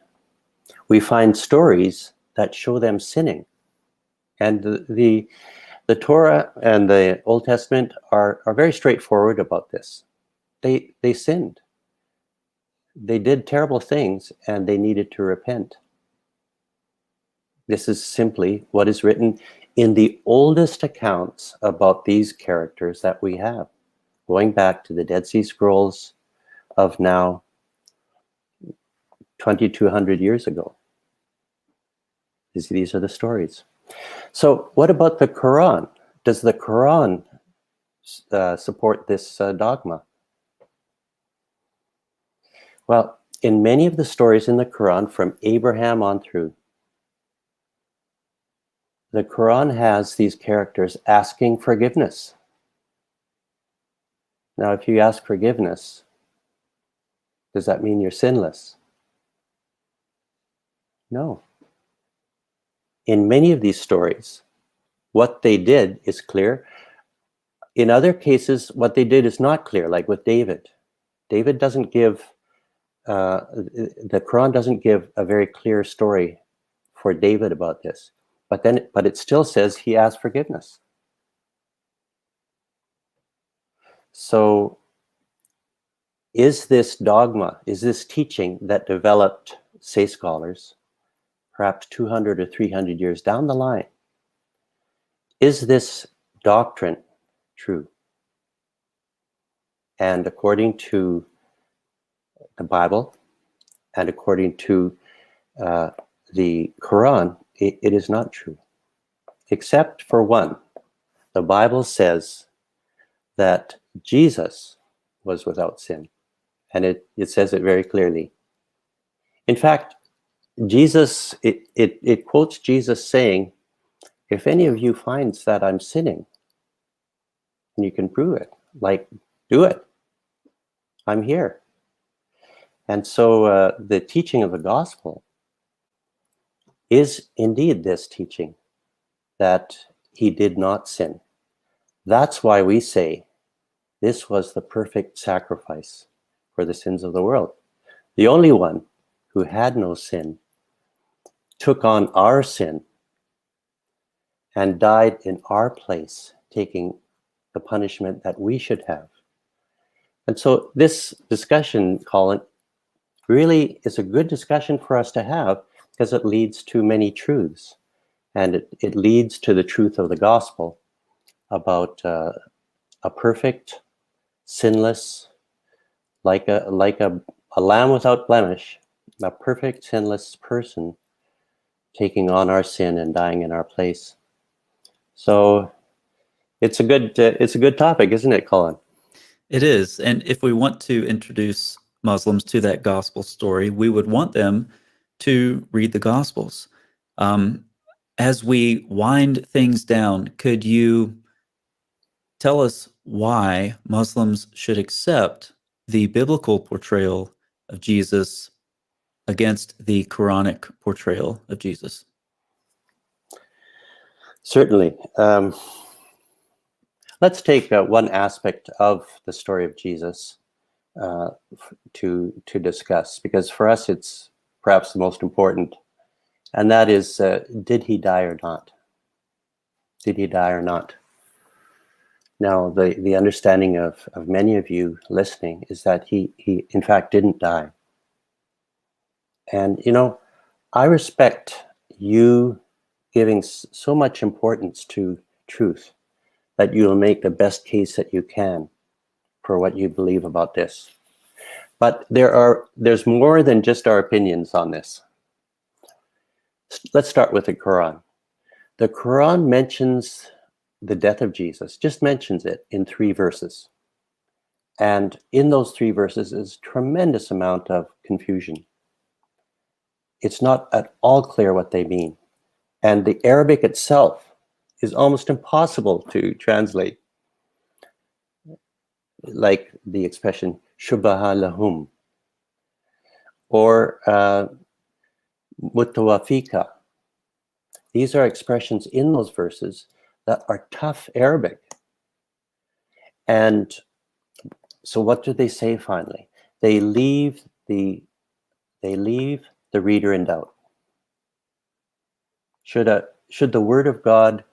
we find stories that show them sinning. And the Torah and the Old Testament are very straightforward about this. They sinned. They did terrible things and they needed to repent. This is simply what is written in the oldest accounts about these characters that we have, going back to the Dead Sea Scrolls of now 2,200 years ago. These are the stories. So what about the Quran? Does the Quran support this dogma? Well, in many of the stories in the Quran, from Abraham on through, the Quran has these characters asking forgiveness. Now, if you ask forgiveness, does that mean you're sinless? No. In many of these stories, what they did is clear. In other cases, what they did is not clear, like with David. David doesn't give, the Quran doesn't give a very clear story for David about this. But it still says he asked forgiveness. So is this dogma, is this teaching that developed, say scholars, perhaps 200 or 300 years down the line, is this doctrine true? And according to the Bible and according to the Quran, it is not true. Except for one. The Bible says that Jesus was without sin. And it says it very clearly. In fact, Jesus, it quotes Jesus saying, if any of you finds that I'm sinning, and you can prove it, like, do it. I'm here. And so the teaching of the gospel is indeed this teaching that he did not sin. That's why we say this was the perfect sacrifice for the sins of the world. The only one who had no sin took on our sin and died in our place, taking the punishment that we should have. And so this discussion, Colin, really is a good discussion for us to have because it leads to many truths. And it leads to the truth of the gospel about a perfect, sinless, like a lamb without blemish, a perfect, sinless person taking on our sin and dying in our place. So it's a good topic, isn't it, Colin? It is. And if we want to introduce Muslims to that gospel story, we would want them to read the Gospels. As we wind things down, could you tell us why Muslims should accept the biblical portrayal of Jesus against the Quranic portrayal of Jesus? Certainly. Let's take one aspect of the story of Jesus to discuss, because for us it's perhaps the most important, and that is, did he die or not? Did he die or not? Now, the understanding of many of you listening is that he in fact didn't die. And, I respect you giving so much importance to truth that you'll make the best case that you can for what you believe about this. But there's more than just our opinions on this. Let's start with the Quran. The Quran mentions the death of Jesus, just mentions it in 3 verses. And in those 3 verses is tremendous amount of confusion. It's not at all clear what they mean. And the Arabic itself is almost impossible to translate. Like the expression, shubaha lahum, or mutawafika. These are expressions in those verses that are tough Arabic. And so what do they say finally? They leave the reader in doubt. Should the word of God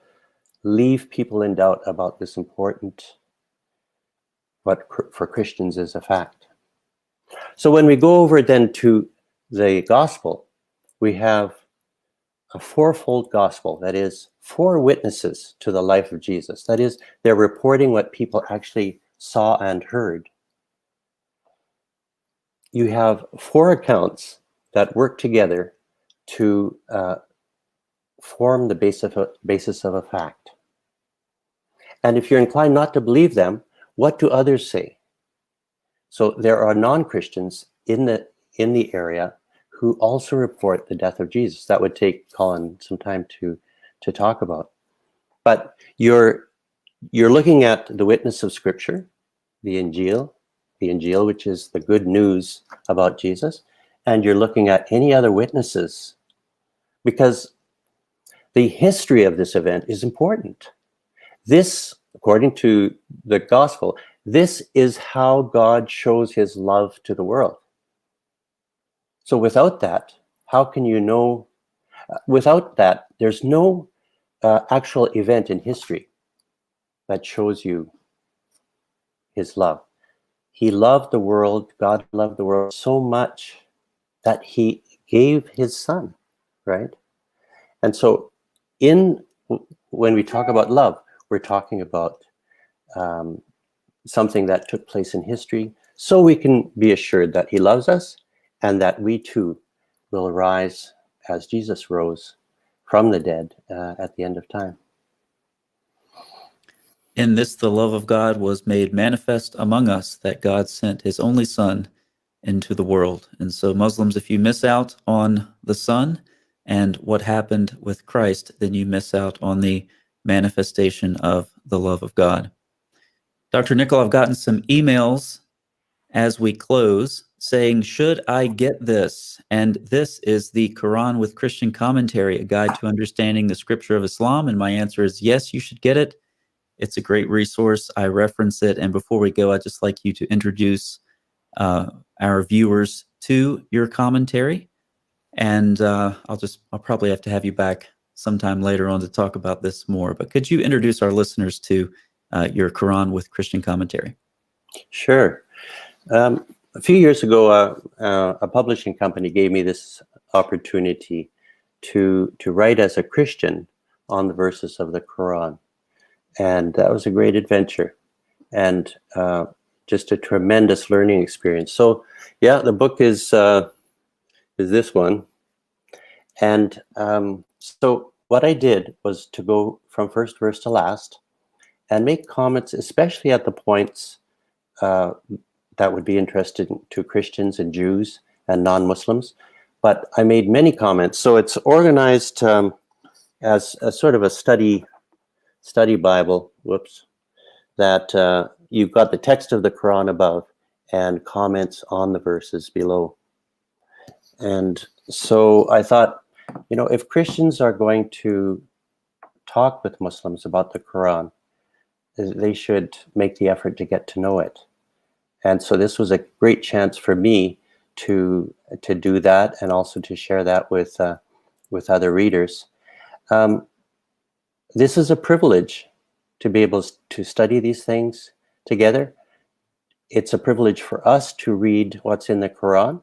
leave people in doubt about this important, what for Christians is a fact? So when we go over then to the gospel, we have a 4-fold gospel, that is 4 witnesses to the life of Jesus. That is, they're reporting what people actually saw and heard. You have 4 accounts that work together to form the basis of a fact. And if you're inclined not to believe them, what do others say? So there are non-Christians in the area who also report the death of Jesus. That would take Colin some time to talk about. But you're looking at the witness of Scripture, the Injil, which is the good news about Jesus, and you're looking at any other witnesses because the history of this event is important. This, according to the gospel, this is how God shows his love to the world. So without that, how can you know? Without that, there's no actual event in history that shows you his love. He loved the world, God loved the world so much that he gave his son, right? And so when we talk about love, we're talking about something that took place in history, so we can be assured that he loves us and that we too will rise as Jesus rose from the dead at the end of time. In this, the love of God was made manifest among us, that God sent his only Son into the world. And so, Muslims, if you miss out on the Son and what happened with Christ, then you miss out on the manifestation of the love of God. Dr. Nickel, I've gotten some emails as we close saying, should I get this? And this is the Quran with Christian Commentary, a guide to understanding the scripture of Islam. And my answer is yes, you should get it. It's a great resource. I reference it. And before we go, I'd just like you to introduce our viewers to your commentary. And I'll probably have to have you back sometime later on to talk about this more. But could you introduce our listeners to your Quran with Christian Commentary? Sure. A few years ago, a publishing company gave me this opportunity to write as a Christian on the verses of the Quran. And that was a great adventure and just a tremendous learning experience. So yeah, the book is this one. And so what I did was to go from first verse to last and make comments, especially at the points that would be interesting to Christians and Jews and non-Muslims. But I made many comments. So it's organized as a sort of a study Bible, that you've got the text of the Quran above and comments on the verses below. And so I thought, if Christians are going to talk with Muslims about the Quran, they should make the effort to get to know it. And so this was a great chance for me to do that and also to share that with other readers. This is a privilege to be able to study these things together. It's a privilege for us to read what's in the Quran.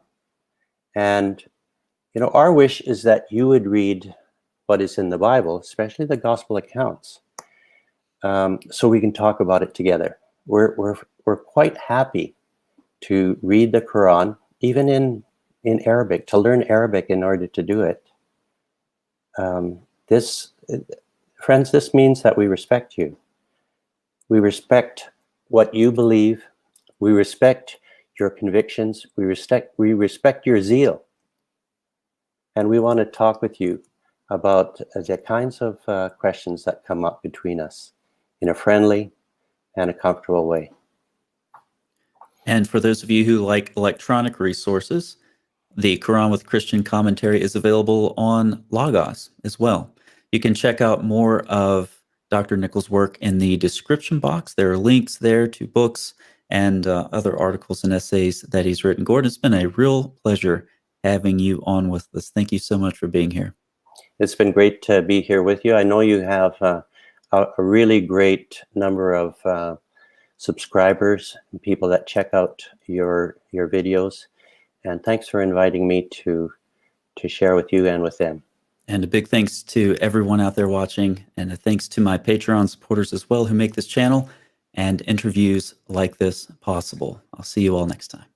And, our wish is that you would read what is in the Bible, especially the gospel accounts, so we can talk about it together. We're quite happy to read the Quran, even in Arabic, to learn Arabic in order to do it. Friends, this means that we respect you. We respect what you believe. We respect your convictions. We respect your zeal. And we want to talk with you about the kinds of questions that come up between us in a friendly and a comfortable way. And for those of you who like electronic resources, the Quran with Christian Commentary is available on Logos as well. You can check out more of Dr. Nickel's work in the description box. There are links there to books and other articles and essays that he's written. Gordon, it's been a real pleasure having you on with us. Thank you so much for being here. It's been great to be here with you. I know you have a really great number of subscribers and people that check out your videos. And thanks for inviting me to share with you and with them. And a big thanks to everyone out there watching, and a thanks to my Patreon supporters as well who make this channel and interviews like this possible. I'll see you all next time.